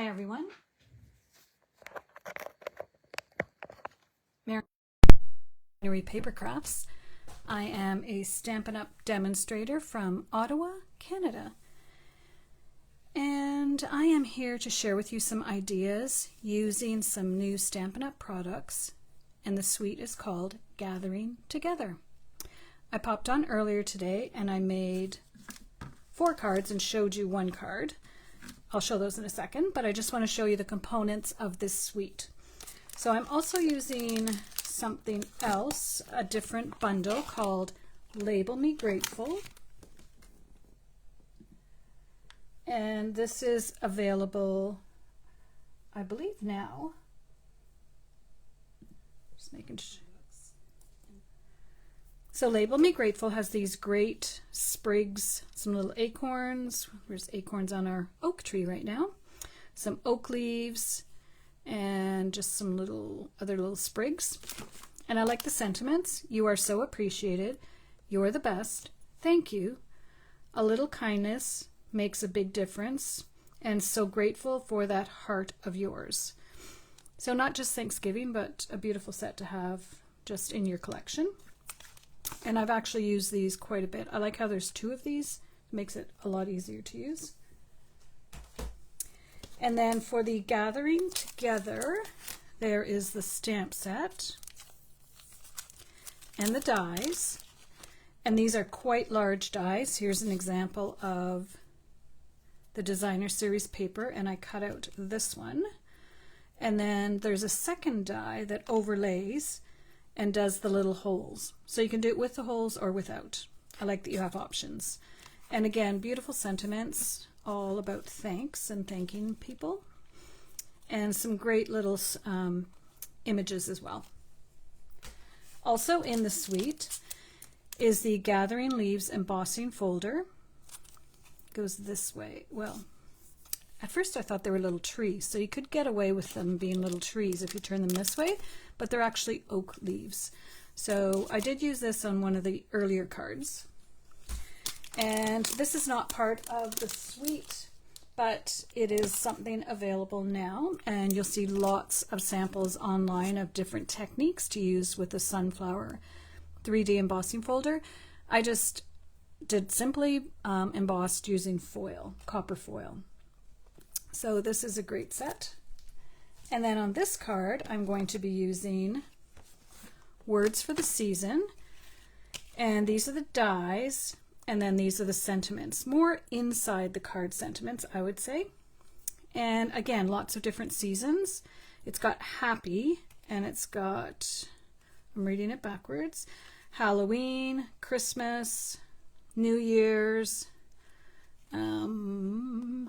Hi everyone, Mary Paper Crafts. I am a Stampin' Up! Demonstrator from Ottawa, Canada. And I am here to share with you some ideas using some new Stampin' Up! Products, and the suite is called Gathering Together. I popped on earlier today and I made 4 cards and showed you 1 card. I'll show those in a second, but I just want to show you the components of this suite. So I'm also using something else, a different bundle called Label Me Grateful. And this is available, I believe now. Just making sure. So Label Me Grateful has these great sprigs, some little acorns. There's acorns on our oak tree right now. Some oak leaves and just some other little sprigs. And I like the sentiments. You are so appreciated. You're the best. Thank you. A little kindness makes a big difference. And so grateful for that heart of yours. So not just Thanksgiving, but a beautiful set to have just in your collection. And I've actually used these quite a bit. I like how there's 2 of these. It makes it a lot easier to use. And then for the Gathering Together, there is the stamp set and the dies. And these are quite large dies. Here's an example of the designer series paper, and I cut out this one. And then there's a second die that overlays and does the little holes. So you can do it with the holes or without. I like that you have options. And again, beautiful sentiments, all about thanks and thanking people. And some great little images as well. Also in the suite is the Gathering Leaves embossing folder. It goes this way. Well, at first I thought they were little trees, so you could get away with them being little trees if you turn them this way, but they're actually oak leaves. So I did use this on one of the earlier cards. And this is not part of the suite, but it is something available now, and you'll see lots of samples online of different techniques to use with the sunflower 3D embossing folder. I just did simply embossed using foil, copper foil. So this is a great set. And then on this card, I'm going to be using Words for the Season. And these are the dies, and then these are the sentiments. More inside the card sentiments, I would say. And again, lots of different seasons. It's got happy, and it's got, I'm reading it backwards, Halloween, Christmas, New Year's,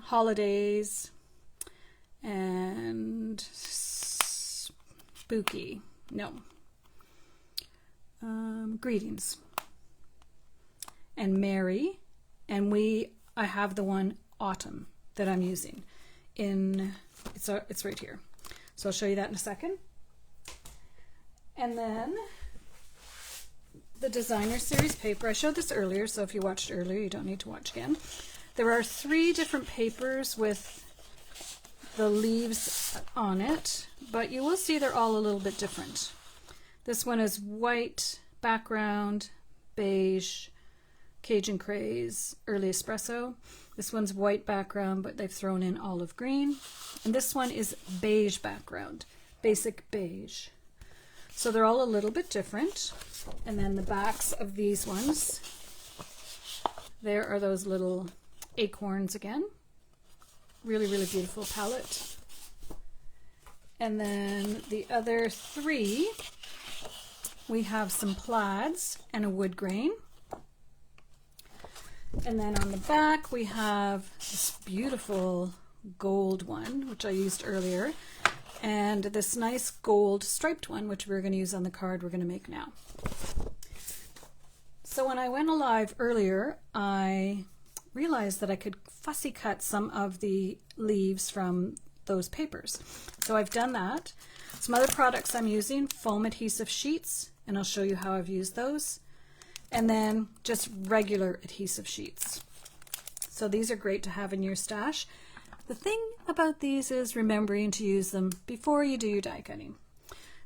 holidays, and spooky, greetings, and merry, and I have the one autumn that I'm using it's right here, so I'll show you that in a second. And then the designer series paper, I showed this earlier, so if you watched earlier you don't need to watch again. There are 3 different papers with the leaves on it, but you will see they're all a little bit different. This one is white background, beige, Cajun Craze, Early Espresso. This one's white background, but they've thrown in olive green. And this one is beige background, basic beige. So they're all a little bit different. And then the backs of these ones, there are those little acorns again. Really, really beautiful palette. And then the other 3, we have some plaids and a wood grain. And then on the back we have this beautiful gold one, which I used earlier, and this nice gold striped one, which we're going to use on the card we're going to make now. So when I went live earlier, I realized that I could fussy cut some of the leaves from those papers. So I've done that. Some other products I'm using, foam adhesive sheets, and I'll show you how I've used those. And then just regular adhesive sheets. So these are great to have in your stash. The thing about these is remembering to use them before you do your die cutting.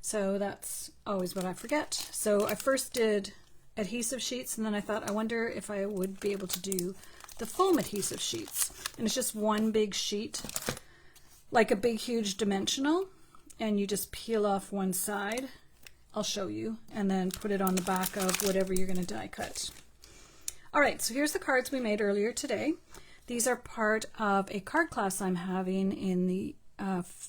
So that's always what I forget. So I first did adhesive sheets, and then I thought, I wonder if I would be able to do the foam adhesive sheets. And it's just one big sheet, like a big huge dimensional, and you just peel off one side. I'll show you, and then put it on the back of whatever you're going to die cut. All right, so here's the cards we made earlier today. These are part of a card class I'm having in the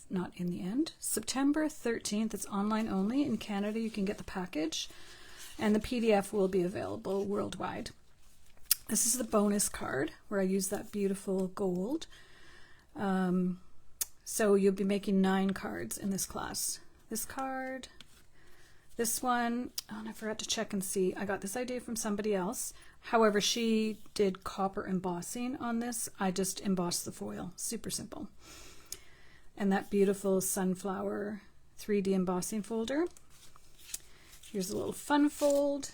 not in the end, September 13th. It's online only. In Canada, you can get the package, and the PDF will be available worldwide. This is the bonus card where I use that beautiful gold. So you'll be making 9 cards in this class. This card, this one, oh, and I forgot to check and see. I got this idea from somebody else. However, she did copper embossing on this. I just embossed the foil. Super simple. And that beautiful sunflower 3D embossing folder. Here's a little fun fold.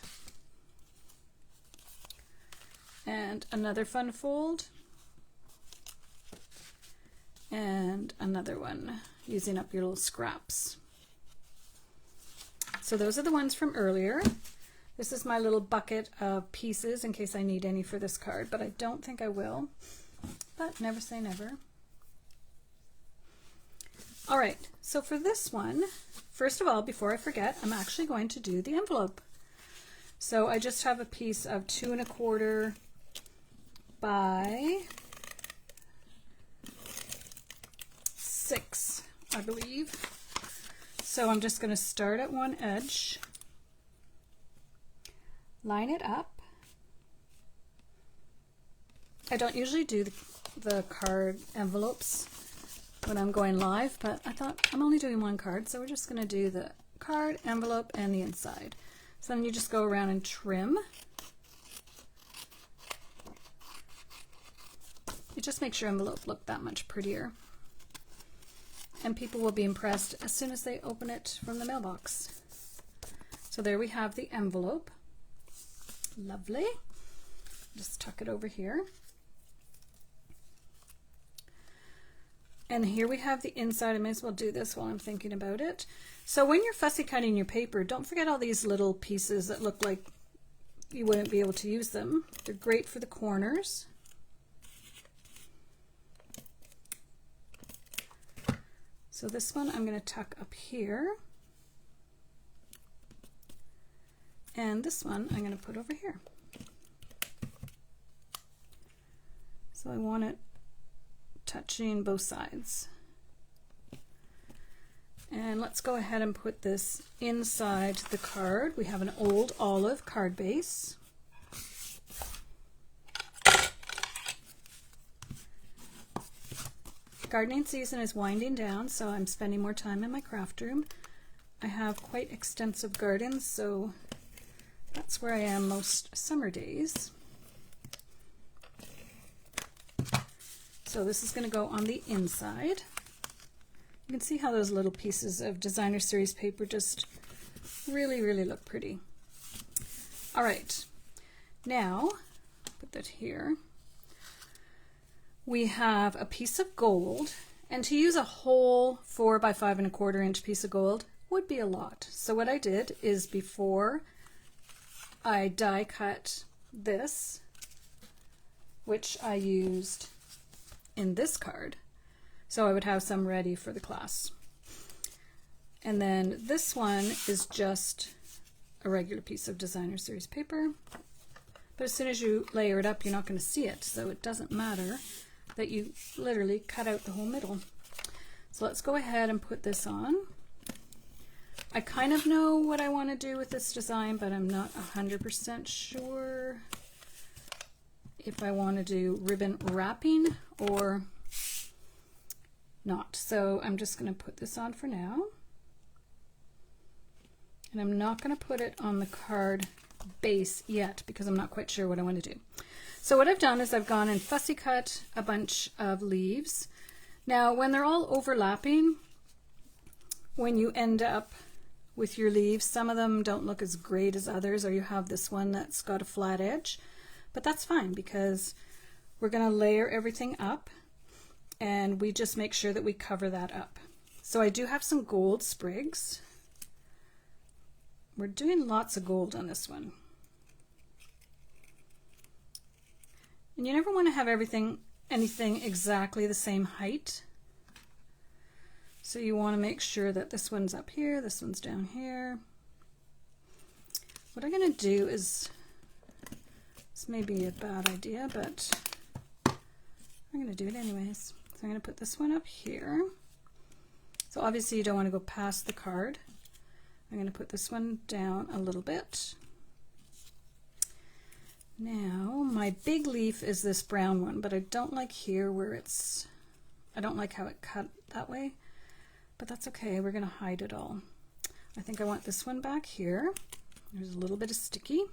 And another fun fold. And another one, using up your little scraps. So those are the ones from earlier. This is my little bucket of pieces in case I need any for this card, but I don't think I will. But never say never. All right, so for this one, first of all, before I forget, I'm actually going to do the envelope. So I just have a piece of 2 1/4 by 6, I believe. So I'm just going to start at one edge, line it up. I don't usually do the card envelopes when I'm going live, but I thought I'm only doing one card, so we're just going to do the card, envelope, and the inside. So then you just go around and trim. It just makes your envelope look that much prettier. And people will be impressed as soon as they open it from the mailbox. So there we have the envelope. Lovely. Just tuck it over here. And here we have the inside. I may as well do this while I'm thinking about it. So when you're fussy cutting your paper, don't forget all these little pieces that look like you wouldn't be able to use them. They're great for the corners. So this one I'm going to tuck up here. And this one I'm going to put over here. So I want it touching both sides. And let's go ahead and put this inside the card. We have an old olive card base. Gardening season is winding down, so I'm spending more time in my craft room. I have quite extensive gardens, so that's where I am most summer days. So this is going to go on the inside. You can see how those little pieces of designer series paper just really, really look pretty. All right, now put that here. We have a piece of gold, and to use a whole 4 by 5 1/4 inch piece of gold would be a lot. So what I did is before I die cut this, which I used in this card, so I would have some ready for the class. And then this one is just a regular piece of designer series paper, but as soon as you layer it up, you're not going to see it, so it doesn't matter that you literally cut out the whole middle. So let's go ahead and put this on. I kind of know what I want to do with this design, but I'm not 100% sure if I want to do ribbon wrapping or not. So I'm just going to put this on for now. And I'm not going to put it on the card base yet because I'm not quite sure what I want to do. So what I've done is I've gone and fussy cut a bunch of leaves. Now when they're all overlapping, when you end up with your leaves, some of them don't look as great as others, or you have this one that's got a flat edge. But that's fine because we're going to layer everything up. and we just make sure that we cover that up. So I do have some gold sprigs. We're doing lots of gold on this one. And you never want to have anything exactly the same height. So you want to make sure that this one's up here, this one's down here. What I'm going to do is, this may be a bad idea, but I'm going to do it anyways. So I'm going to put this one up here. So obviously you don't want to go past the card. I'm going to put this one down a little bit. Now my big leaf is this brown one, but I don't like here where it's, I don't like how it cut that way, but that's okay. We're going to hide it all. I think I want this one back here. There's a little bit of sticky.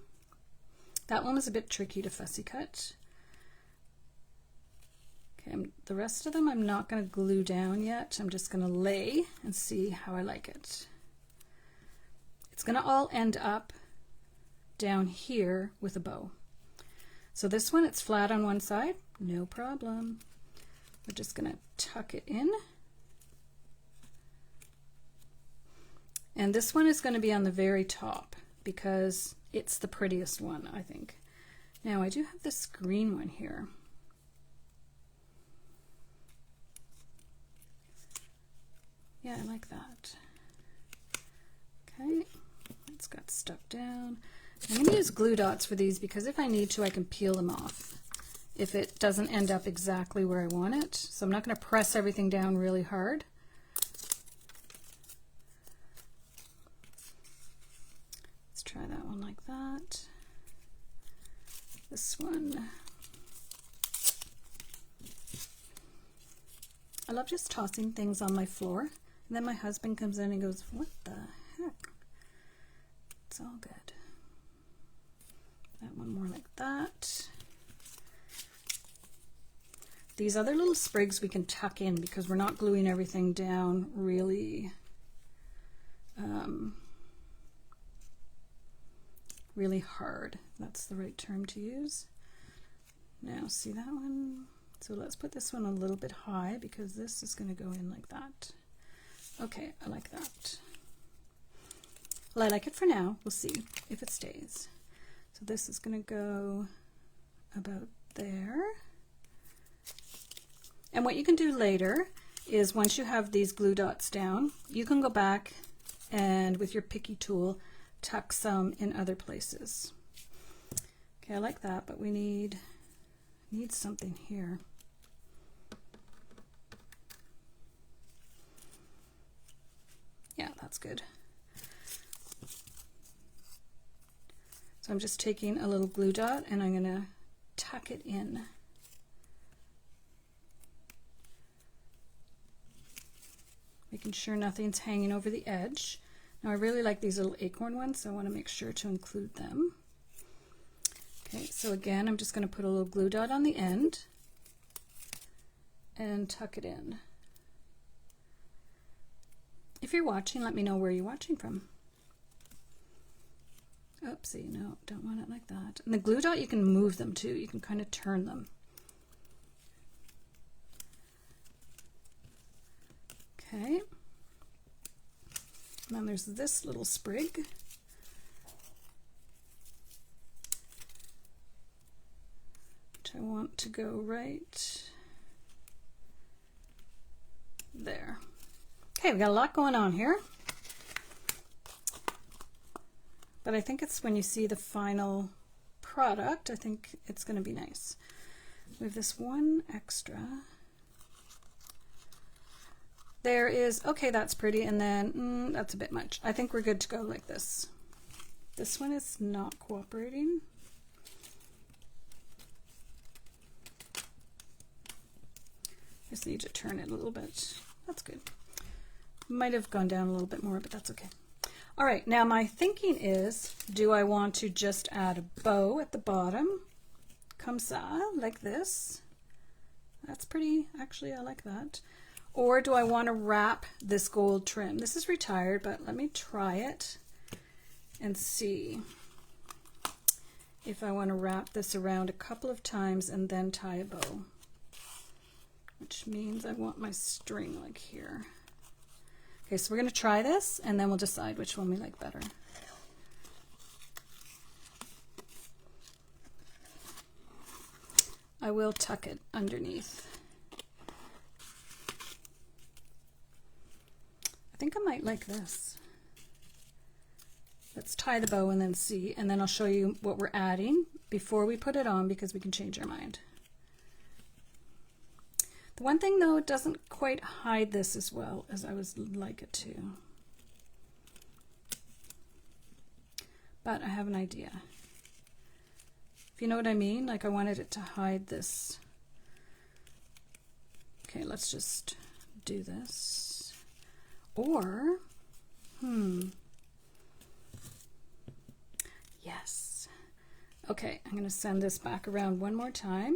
That one was a bit tricky to fussy cut. Okay, the rest of them I'm not going to glue down yet. I'm just going to lay and see how I like it. It's going to all end up down here with a bow. So this one, it's flat on one side, no problem. We're just going to tuck it in. And this one is going to be on the very top because it's the prettiest one, I think. Now I do have this green one here. Yeah, I like that. Okay, it's got stuck down. I'm going to use glue dots for these because if I need to, I can peel them off if it doesn't end up exactly where I want it. So I'm not going to press everything down really hard. Let's try that one like that. This one. I love just tossing things on my floor. And then my husband comes in and goes, "What the heck?" It's all good. That one more like that. These other little sprigs we can tuck in because we're not gluing everything down really, really hard. That's the right term to use. Now see that one? So let's put this one a little bit high because this is going to go in like that. Okay, I like that. Well, I like it for now. We'll see if it stays. So this is going to go about there. And what you can do later is once you have these glue dots down, you can go back and with your picky tool, tuck some in other places. Okay, I like that, but we need something here. Yeah, that's good. So I'm just taking a little glue dot and I'm going to tuck it in. Making sure nothing's hanging over the edge. Now I really like these little acorn ones, so I want to make sure to include them. Okay, so again, I'm just going to put a little glue dot on the end and tuck it in. If you're watching, let me know where you're watching from. Oopsie, no, don't want it like that. And the glue dot, you can move them too. You can kind of turn them. Okay. And then there's this little sprig. Which I want to go right there. Okay, we got a lot going on here. But I think it's when you see the final product, I think it's going to be nice. We have this one extra. There is, okay, that's pretty, and then that's a bit much. I think we're good to go like this. This one is not cooperating. Just need to turn it a little bit. That's good. Might have gone down a little bit more, but that's okay. All right, now my thinking is, do I want to just add a bow at the bottom? Comme ça, like this. That's pretty, actually I like that. Or do I want to wrap this gold trim? This is retired, but let me try it and see if I want to wrap this around a couple of times and then tie a bow. Which which means I want my string like here. Okay, so we're going to try this and then we'll decide which one we like better. I will tuck it underneath. I think I might like this. Let's tie the bow and then see, and then I'll show you what we're adding before we put it on because we can change our mind. The one thing though, it doesn't quite hide this as well as I would like it to. But I have an idea. If you know what I mean, like I wanted it to hide this. Okay, let's just do this. Or, yes. Okay, I'm going to send this back around one more time.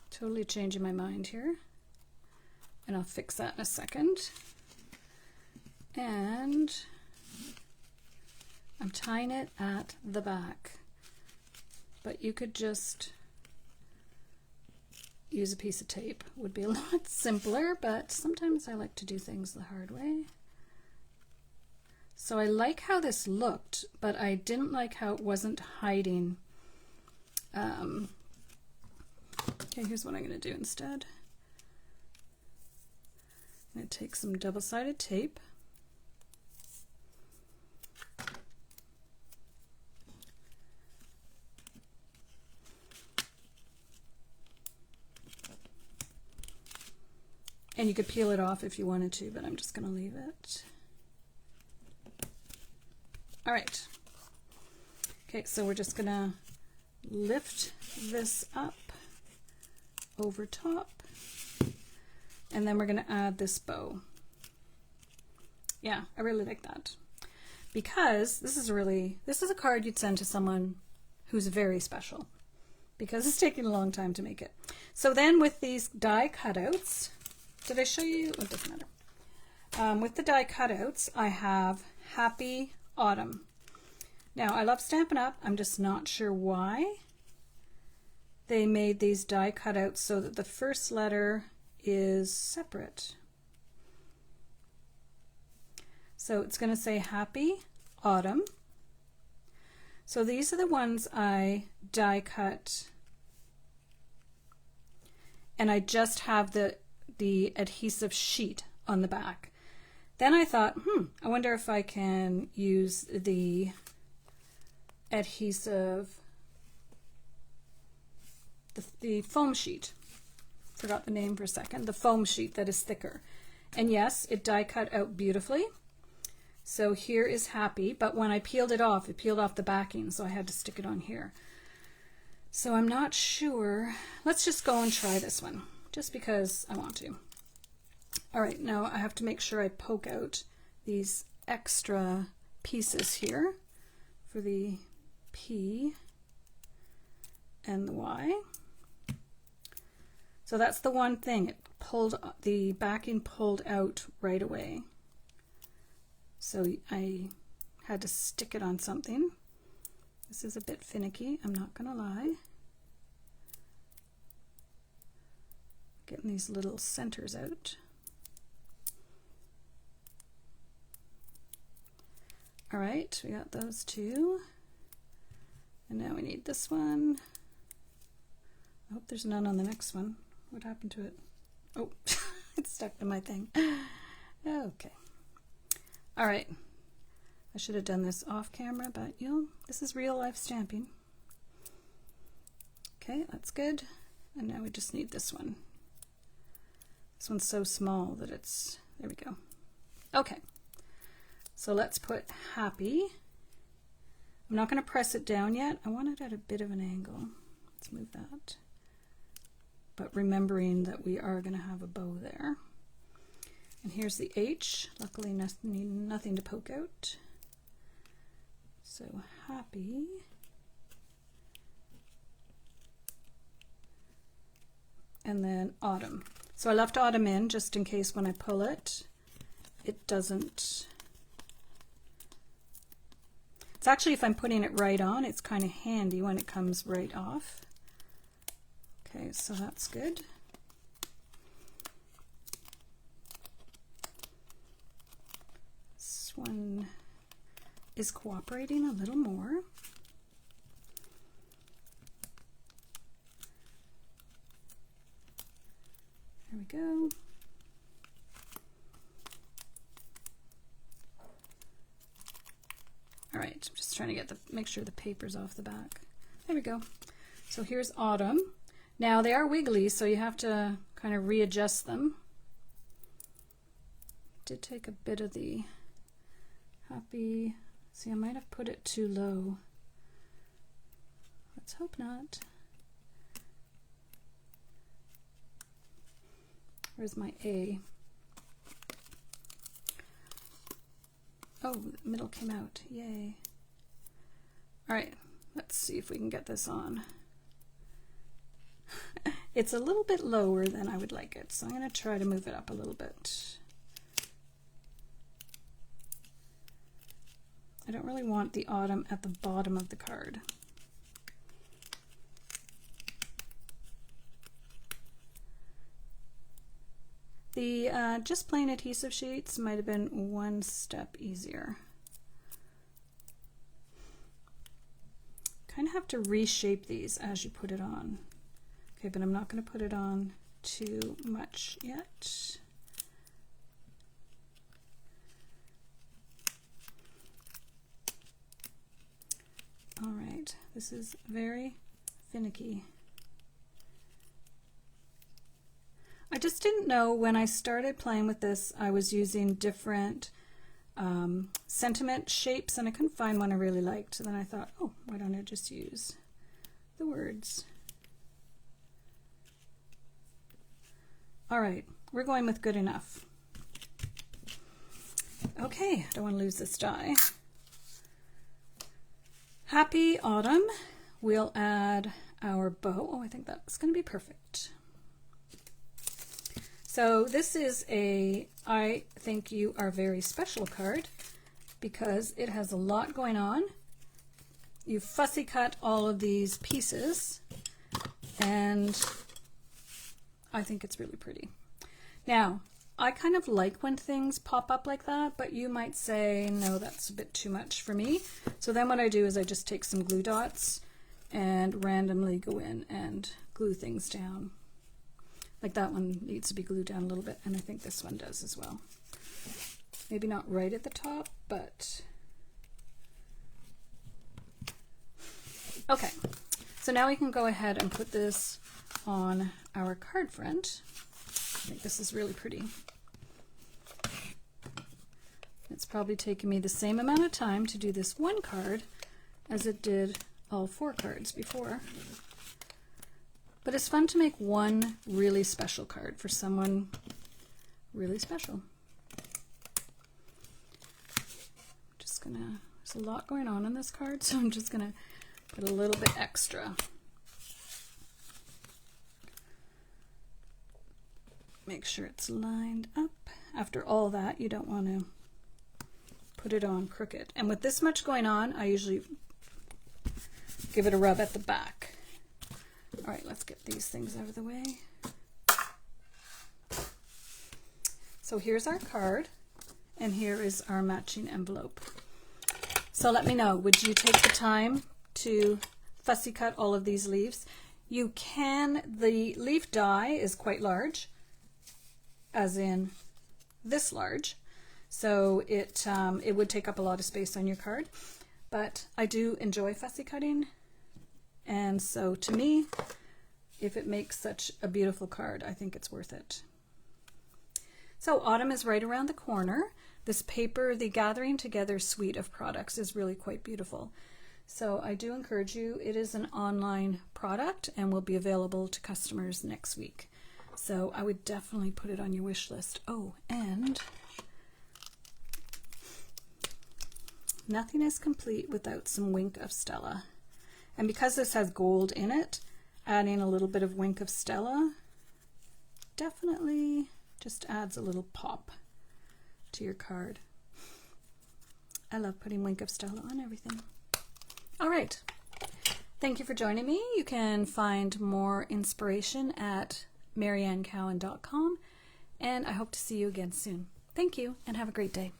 Totally changing my mind here. And I'll fix that in a second. And I'm tying it at the back. But you could just use a piece of tape. Would be a lot simpler, but sometimes I like to do things the hard way. So I like how this looked, but I didn't like how it wasn't hiding. Okay, here's what I'm going to do instead. I'm going to take some double-sided tape. And you could peel it off if you wanted to, but I'm just going to leave it. All right. Okay, so we're just going to lift this up over top, and then we're going to add this bow. Yeah, I really like that because this is a card you'd send to someone who's very special because it's taking a long time to make it. So then with these die cutouts, did I show you? It doesn't matter. With the die cutouts, I have Happy Autumn. Now, I love Stampin' Up! I'm just not sure why they made these die cutouts so that the first letter is separate. So it's going to say Happy Autumn. So these are the ones I die cut, and I just have the adhesive sheet on the back. Then I thought, I wonder if I can use the adhesive, the foam sheet. Forgot the name for a second. The foam sheet that is thicker. And yes, it die cut out beautifully. So here is Happy, but when I peeled it off the backing, so I had to stick it on here. So I'm not sure. Let's just go and try this one, just because I want to. All right, now I have to make sure I poke out these extra pieces here for the P and the Y. So that's the one thing, the backing pulled out right away. So I had to stick it on something. This is a bit finicky, I'm not gonna lie. Getting these little centers out. All right, we got those two. And now we need this one. I hope there's none on the next one. What happened to it? Oh, it's stuck to my thing. Okay. All right. I should have done this off camera, but this is real life stamping. Okay, that's good. And now we just need this one. This one's so small that it's, there we go. Okay. So let's put Happy. I'm not going to press it down yet. I want it at a bit of an angle. Let's move that. But remembering that we are going to have a bow there. And here's the H. Luckily nothing to poke out. So Happy. And then Autumn. So I left Autumn in just in case when I pull it, it doesn't. It's actually, if I'm putting it right on, it's kind of handy when it comes right off. Okay, so that's good. is cooperating a little more. There we go. All right, I'm just trying to make sure the paper's off the back. There we go. So here's Autumn. Now they are wiggly, so you have to kind of readjust them. Did take a bit of the happy. See, I might have put it too low. Let's hope not. Where's my A? Oh, the middle came out. Yay. All right, let's see if we can get this on. It's a little bit lower than I would like it, so I'm going to try to move it up a little bit. I don't really want the autumn at the bottom of the card. The just plain adhesive sheets might have been one step easier. Kind of have to reshape these as you put it on. Okay, but I'm not going to put it on too much yet. All right, this is very finicky. I just didn't know when I started playing with this I was using different sentiment shapes, and I couldn't find one I really liked. So then I thought, oh, why don't I just use the words? All right, we're going with good enough. Okay, don't want to lose this die. Happy Autumn. We'll add our bow. Oh, I think that's going to be perfect. So this is a I Think You Are Very Special card because it has a lot going on. You fussy cut all of these pieces, and I think it's really pretty. Now, I kind of like when things pop up like that, but you might say, no, that's a bit too much for me. So then what I do is I just take some glue dots and randomly go in and glue things down. Like that one needs to be glued down a little bit, and I think this one does as well. Maybe not right at the top, but... Okay, so now we can go ahead and put this on our card front. I think this is really pretty. It's probably taken me the same amount of time to do this one card as it did all 4 cards before. But it's fun to make one really special card for someone really special. Just gonna, there's a lot going on in this card, so I'm just gonna put a little bit extra. Make sure it's lined up. After all that, you don't want to put it on crooked. And with this much going on, I usually give it a rub at the back. All right, let's get these things out of the way. So here's our card, and here is our matching envelope. So let me know, would you take the time to fussy cut all of these leaves? You can, the leaf die is quite large, as in this large, so it would take up a lot of space on your card, but I do enjoy fussy cutting, and so to me, if it makes such a beautiful card, I think it's worth it. So autumn is right around the corner. This paper, the Gathering Together suite of products, is really quite beautiful. So I do encourage you, it is an online product and will be available to customers next week. So I would definitely put it on your wish list. Oh, and nothing is complete without some Wink of Stella. And because this has gold in it, adding a little bit of Wink of Stella definitely just adds a little pop to your card. I love putting Wink of Stella on everything. All right. Thank you for joining me. You can find more inspiration at mariannecowan.com, and I hope to see you again soon. Thank you, and have a great day.